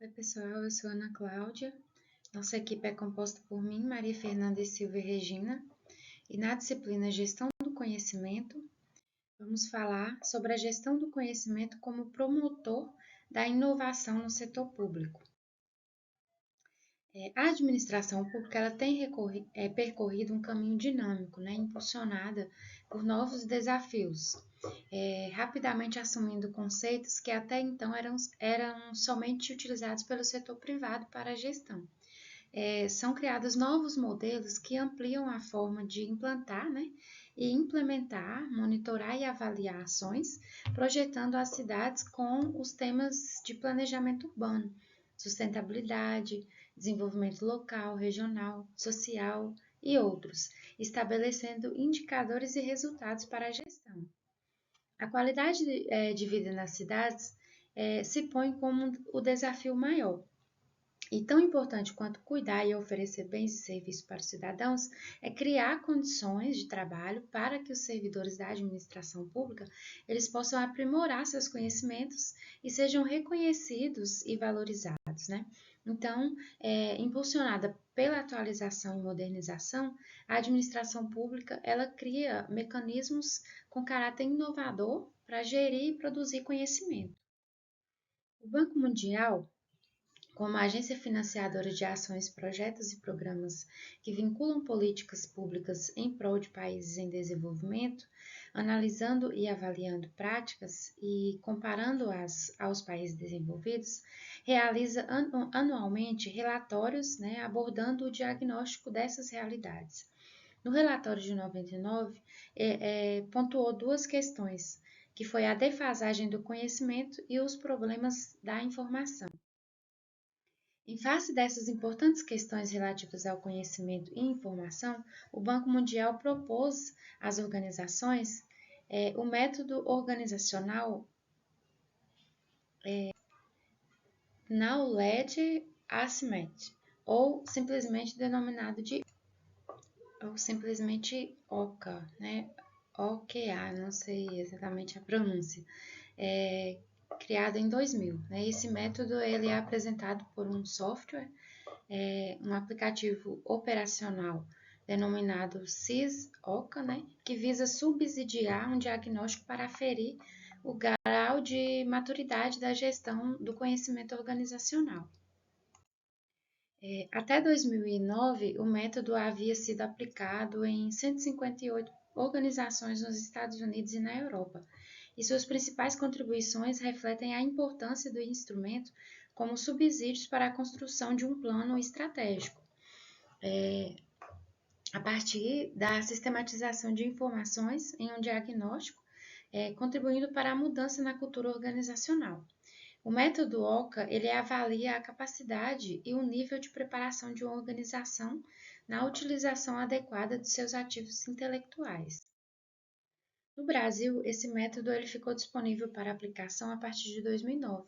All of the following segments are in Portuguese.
Oi, pessoal, eu sou Ana Cláudia. Nossa equipe é composta por mim, Maria Fernanda Silva e Regina. E na disciplina Gestão do Conhecimento, vamos falar sobre a gestão do conhecimento como promotor da inovação no setor público. A administração pública ela tem percorrido um caminho dinâmico, impulsionada por novos desafios, rapidamente assumindo conceitos que até então eram somente utilizados pelo setor privado para a gestão. São criados novos modelos que ampliam a forma de implantar, e implementar, monitorar e avaliar ações, projetando as cidades com os temas de planejamento urbano, sustentabilidade, desenvolvimento local, regional, social e outros, estabelecendo indicadores e resultados para a gestão. A qualidade de vida nas cidades se põe como o desafio maior. E tão importante quanto cuidar e oferecer bens e serviços para os cidadãos é criar condições de trabalho para que os servidores da administração pública eles possam aprimorar seus conhecimentos e sejam reconhecidos e valorizados, Então, impulsionada pela atualização e modernização, a administração pública ela cria mecanismos com caráter inovador para gerir e produzir conhecimento. O Banco Mundial, como agência financiadora de ações, projetos e programas que vinculam políticas públicas em prol de países em desenvolvimento, analisando e avaliando práticas e comparando-as aos países desenvolvidos, realiza anualmente relatórios, abordando o diagnóstico dessas realidades. No relatório de 99, pontuou duas questões, que foi a defasagem do conhecimento e os problemas da informação. Em face dessas importantes questões relativas ao conhecimento e informação, o Banco Mundial propôs às organizações o método organizacional Knowledge Assessment, ou simplesmente denominado de OCA, OQA, não sei exatamente a pronúncia. Criado em 2000. Esse método ele é apresentado por um software, um aplicativo operacional denominado SysOCA, que visa subsidiar um diagnóstico para aferir o grau de maturidade da gestão do conhecimento organizacional. Até 2009, o método havia sido aplicado em 158 organizações nos Estados Unidos e na Europa, e suas principais contribuições refletem a importância do instrumento como subsídios para a construção de um plano estratégico, a partir da sistematização de informações em um diagnóstico, contribuindo para a mudança na cultura organizacional. O método OCA ele avalia a capacidade e o nível de preparação de uma organização na utilização adequada de seus ativos intelectuais. No Brasil, esse método ele ficou disponível para aplicação a partir de 2009,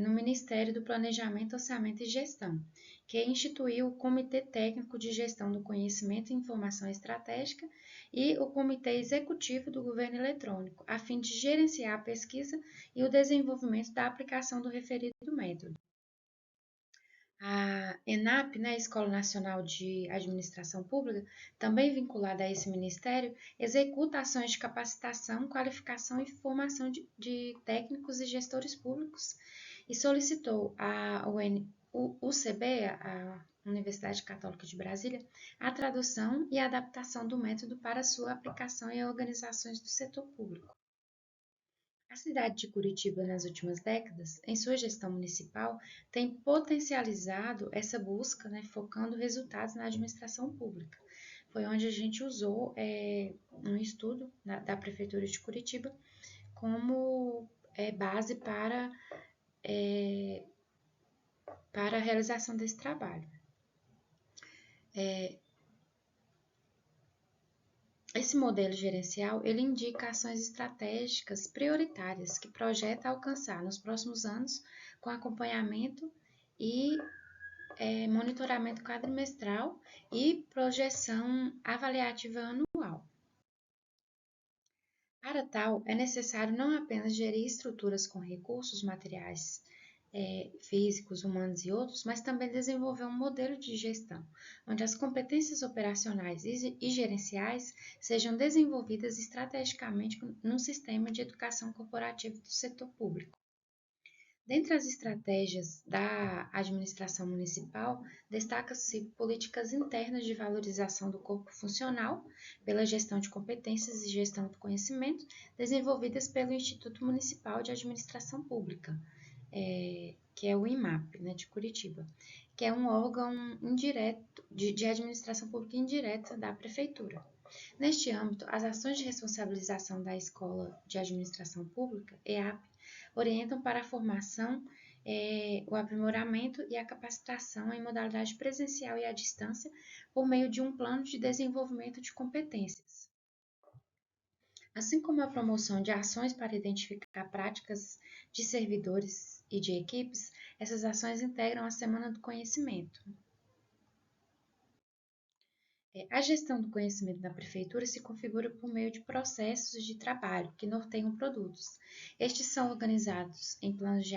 no Ministério do Planejamento, Orçamento e Gestão, que instituiu o Comitê Técnico de Gestão do Conhecimento e Informação Estratégica e o Comitê Executivo do Governo Eletrônico, a fim de gerenciar a pesquisa e o desenvolvimento da aplicação do referido método. A ENAP, Escola Nacional de Administração Pública, também vinculada a esse ministério, executa ações de capacitação, qualificação e formação de técnicos e gestores públicos e solicitou à UCB, a Universidade Católica de Brasília, a tradução e adaptação do método para sua aplicação em organizações do setor público. A cidade de Curitiba, nas últimas décadas, em sua gestão municipal, tem potencializado essa busca, focando resultados na administração pública. Foi onde a gente usou um estudo da Prefeitura de Curitiba como base para a realização desse trabalho. Esse modelo gerencial, ele indica ações estratégicas prioritárias que projeta alcançar nos próximos anos com acompanhamento e monitoramento quadrimestral e projeção avaliativa anual. Para tal, é necessário não apenas gerir estruturas com recursos materiais físicos, humanos e outros, mas também desenvolver um modelo de gestão, onde as competências operacionais e gerenciais sejam desenvolvidas estrategicamente num sistema de educação corporativa do setor público. Dentre as estratégias da administração municipal, destacam-se políticas internas de valorização do corpo funcional, pela gestão de competências e gestão do conhecimento, desenvolvidas pelo Instituto Municipal de Administração Pública, que é o IMAP, né, de Curitiba, que é um órgão indireto de administração pública indireta da Prefeitura. Neste âmbito, as ações de responsabilização da Escola de Administração Pública, EAP, orientam para a formação, o aprimoramento e a capacitação em modalidade presencial e à distância por meio de um plano de desenvolvimento de competências. Assim como a promoção de ações para identificar práticas de servidores e de equipes, essas ações integram a Semana do Conhecimento. A gestão do conhecimento na prefeitura se configura por meio de processos de trabalho que norteiam produtos. Estes são organizados em planos de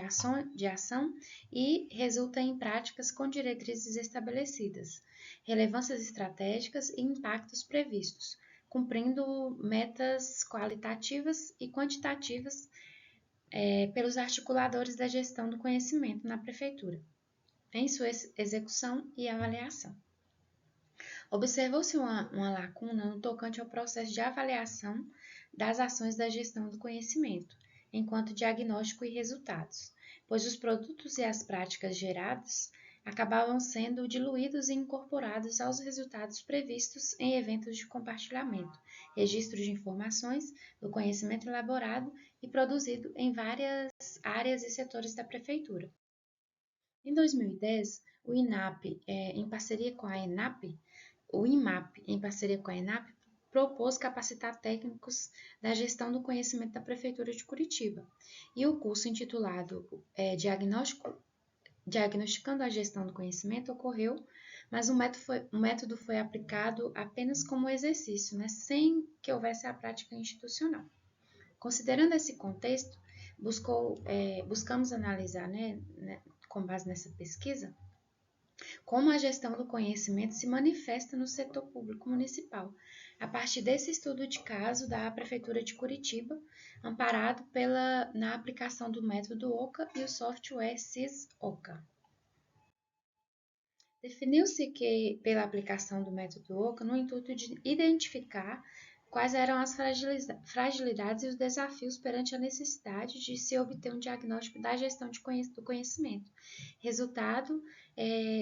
ação e resultam em práticas com diretrizes estabelecidas, relevâncias estratégicas e impactos previstos, cumprindo metas qualitativas e quantitativas pelos articuladores da gestão do conhecimento na prefeitura, em sua execução e avaliação. Observou-se uma lacuna no tocante ao processo de avaliação das ações da gestão do conhecimento, enquanto diagnóstico e resultados, pois os produtos e as práticas gerados acabavam sendo diluídos e incorporados aos resultados previstos em eventos de compartilhamento, registro de informações do conhecimento elaborado e produzido em várias áreas e setores da prefeitura. Em 2010, o INAP, em parceria com a ENAP, o IMAP, em parceria com a ENAP, propôs capacitar técnicos da gestão do conhecimento da Prefeitura de Curitiba. E o curso intitulado Diagnosticando a Gestão do Conhecimento ocorreu, mas o método foi aplicado apenas como exercício, né, sem que houvesse a prática institucional. Considerando esse contexto, buscamos analisar, com base nessa pesquisa, como a gestão do conhecimento se manifesta no setor público municipal, a partir desse estudo de caso da Prefeitura de Curitiba, amparado na aplicação do método OCA e o software SIS-OCA. Definiu-se que, pela aplicação do método OCA, no intuito de identificar quais eram as fragilidades e os desafios perante a necessidade de se obter um diagnóstico da gestão do conhecimento, resultado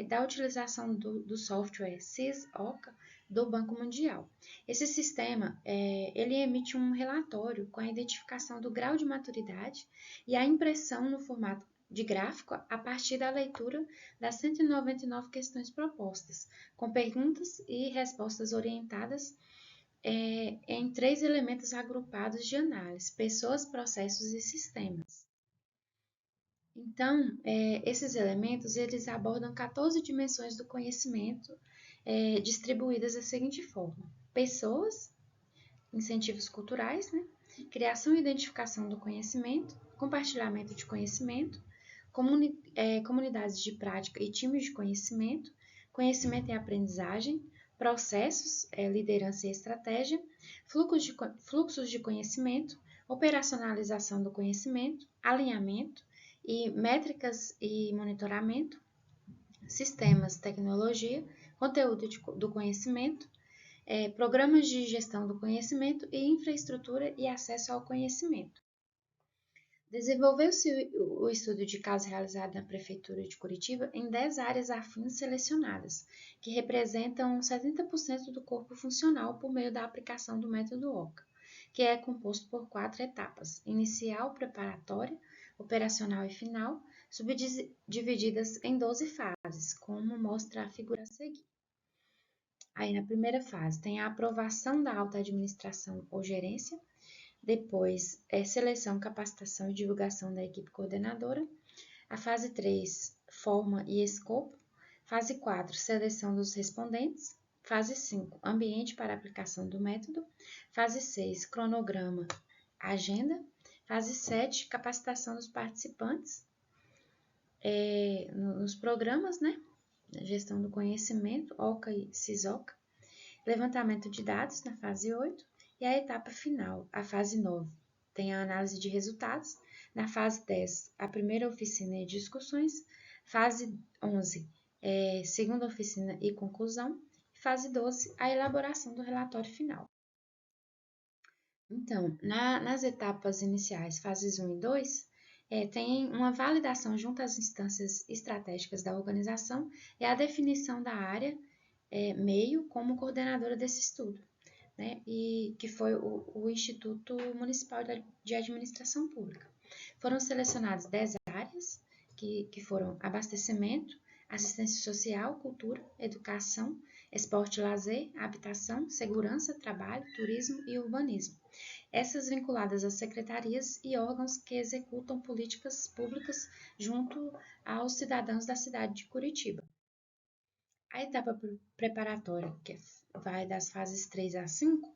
da utilização do software SIS-OCA do Banco Mundial. Esse sistema ele emite um relatório com a identificação do grau de maturidade e a impressão no formato de gráfico a partir da leitura das 199 questões propostas, com perguntas e respostas orientadas em 3 elementos agrupados de análise: pessoas, processos e sistemas. Então, esses elementos eles abordam 14 dimensões do conhecimento, distribuídas da seguinte forma: pessoas, incentivos culturais, né? Criação e identificação do conhecimento, compartilhamento de conhecimento, comunidades de prática e times de conhecimento, conhecimento e aprendizagem, processos, liderança e estratégia, fluxos de conhecimento, operacionalização do conhecimento, alinhamento e métricas e monitoramento, sistemas, tecnologia, conteúdo do conhecimento, programas de gestão do conhecimento e infraestrutura e acesso ao conhecimento. Desenvolveu-se o estudo de caso realizado na Prefeitura de Curitiba em 10 áreas afins selecionadas, que representam 70% do corpo funcional por meio da aplicação do método OCA, que é composto por 4 etapas: inicial, preparatória, operacional e final, subdivididas em 12 fases, como mostra a figura a seguir. Aí, na primeira fase, tem a aprovação da alta administração ou gerência. Depois, seleção, capacitação e divulgação da equipe coordenadora. A fase 3, forma e escopo. Fase 4, seleção dos respondentes. Fase 5, ambiente para aplicação do método. Fase 6, cronograma, agenda. Fase 7, capacitação dos participantes. nos programas, né? Gestão do conhecimento, OCA e CISOCA, levantamento de dados na fase 8 e a etapa final, a fase 9, tem a análise de resultados. Na fase 10, a primeira oficina e discussões. Fase 11, segunda oficina e conclusão. Fase 12, a elaboração do relatório final. Então, nas etapas iniciais, fases 1 e 2, tem uma validação junto às instâncias estratégicas da organização e a definição da área meio como coordenadora desse estudo, né? E que foi o Instituto Municipal de Administração Pública. Foram selecionadas 10 áreas, que foram abastecimento, assistência social, cultura, educação, esporte e lazer, habitação, segurança, trabalho, turismo e urbanismo. Essas vinculadas às secretarias e órgãos que executam políticas públicas junto aos cidadãos da cidade de Curitiba. A etapa preparatória, que vai das fases 3 a 5,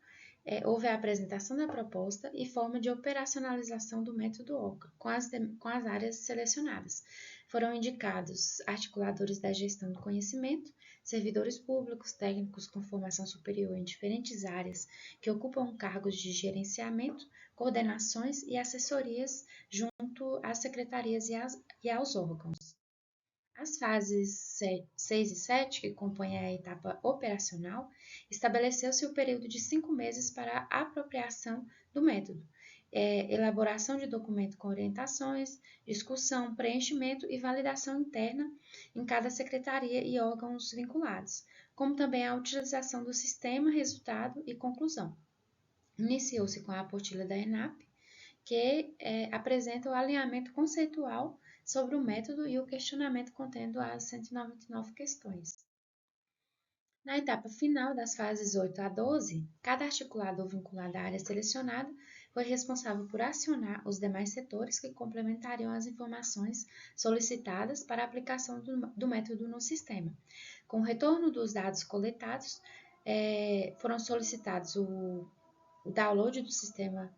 houve a apresentação da proposta e forma de operacionalização do método OCA com as áreas selecionadas. Foram indicados articuladores da gestão do conhecimento, servidores públicos, técnicos com formação superior em diferentes áreas que ocupam cargos de gerenciamento, coordenações e assessorias junto às secretarias e aos órgãos. As fases 6 e 7, que compõem a etapa operacional, estabeleceu-se o período de 5 meses para a apropriação do método, elaboração de documento com orientações, discussão, preenchimento e validação interna em cada secretaria e órgãos vinculados, como também a utilização do sistema, resultado e conclusão. Iniciou-se com a apostila da ENAP, que apresenta o alinhamento conceitual sobre o método e o questionamento contendo as 199 questões. Na etapa final das fases 8 a 12, cada articulador vinculado à área selecionada foi responsável por acionar os demais setores que complementariam as informações solicitadas para a aplicação do método no sistema. Com o retorno dos dados coletados, foram solicitados o download do sistema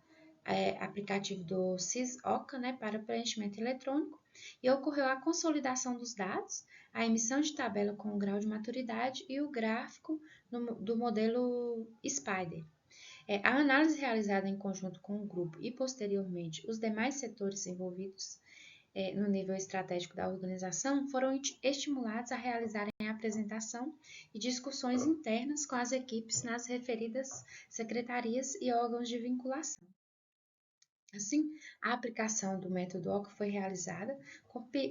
aplicativo do CIS-OCA, né, para preenchimento eletrônico, e ocorreu a consolidação dos dados, a emissão de tabela com o grau de maturidade e o gráfico do modelo SPIDER. A análise realizada em conjunto com o grupo e, posteriormente, os demais setores envolvidos no nível estratégico da organização foram estimulados a realizarem a apresentação e discussões internas com as equipes nas referidas secretarias e órgãos de vinculação. Assim, a aplicação do método OCA foi realizada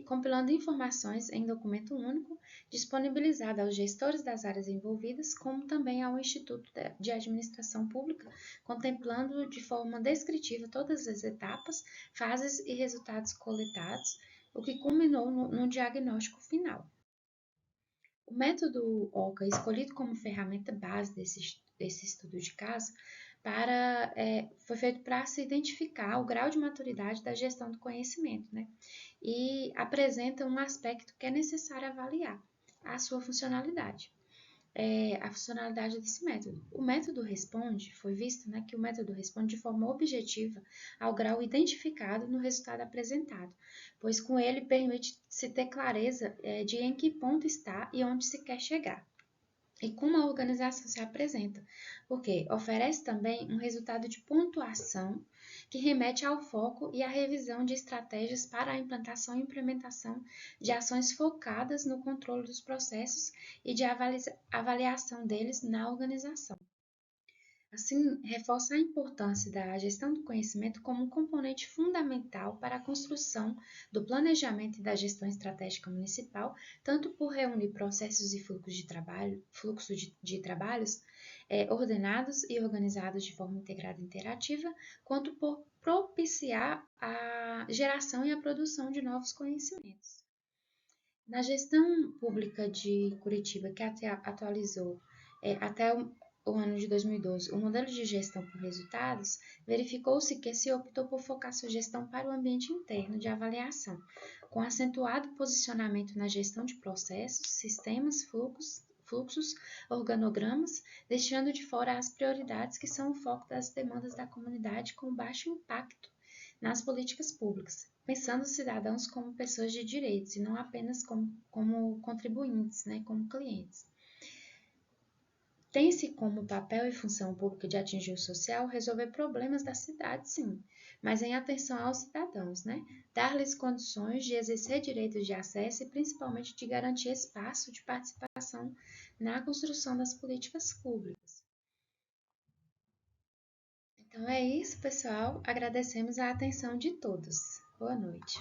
compilando informações em documento único, disponibilizado aos gestores das áreas envolvidas, como também ao Instituto de Administração Pública, contemplando de forma descritiva todas as etapas, fases e resultados coletados, o que culminou no diagnóstico final. O método OCA, escolhido como ferramenta base desse estudo de caso, foi feito para se identificar o grau de maturidade da gestão do conhecimento, né? E apresenta um aspecto que é necessário avaliar, a sua funcionalidade. A funcionalidade desse método. O método responde, foi visto, né, que o método responde de forma objetiva ao grau identificado no resultado apresentado, pois com ele permite-se ter clareza de em que ponto está e onde se quer chegar. E como a organização se apresenta, porque oferece também um resultado de pontuação que remete ao foco e à revisão de estratégias para a implantação e implementação de ações focadas no controle dos processos e de avaliação deles na organização. Assim, reforça a importância da gestão do conhecimento como um componente fundamental para a construção do planejamento e da gestão estratégica municipal, tanto por reunir processos e fluxo de trabalhos ordenados e organizados de forma integrada e interativa, quanto por propiciar a geração e a produção de novos conhecimentos. Na gestão pública de Curitiba, que atualizou até o ano de 2012, o modelo de gestão por resultados, verificou-se que se optou por focar sua gestão para o ambiente interno de avaliação, com acentuado posicionamento na gestão de processos, sistemas, fluxos, organogramas, deixando de fora as prioridades que são o foco das demandas da comunidade com baixo impacto nas políticas públicas, pensando os cidadãos como pessoas de direitos e não apenas como contribuintes, né, como clientes. Tem-se como papel e função pública de atingir o social resolver problemas da cidade, sim, mas em atenção aos cidadãos, né? Dar-lhes condições de exercer direitos de acesso e principalmente de garantir espaço de participação na construção das políticas públicas. Então é isso, pessoal. Agradecemos a atenção de todos. Boa noite.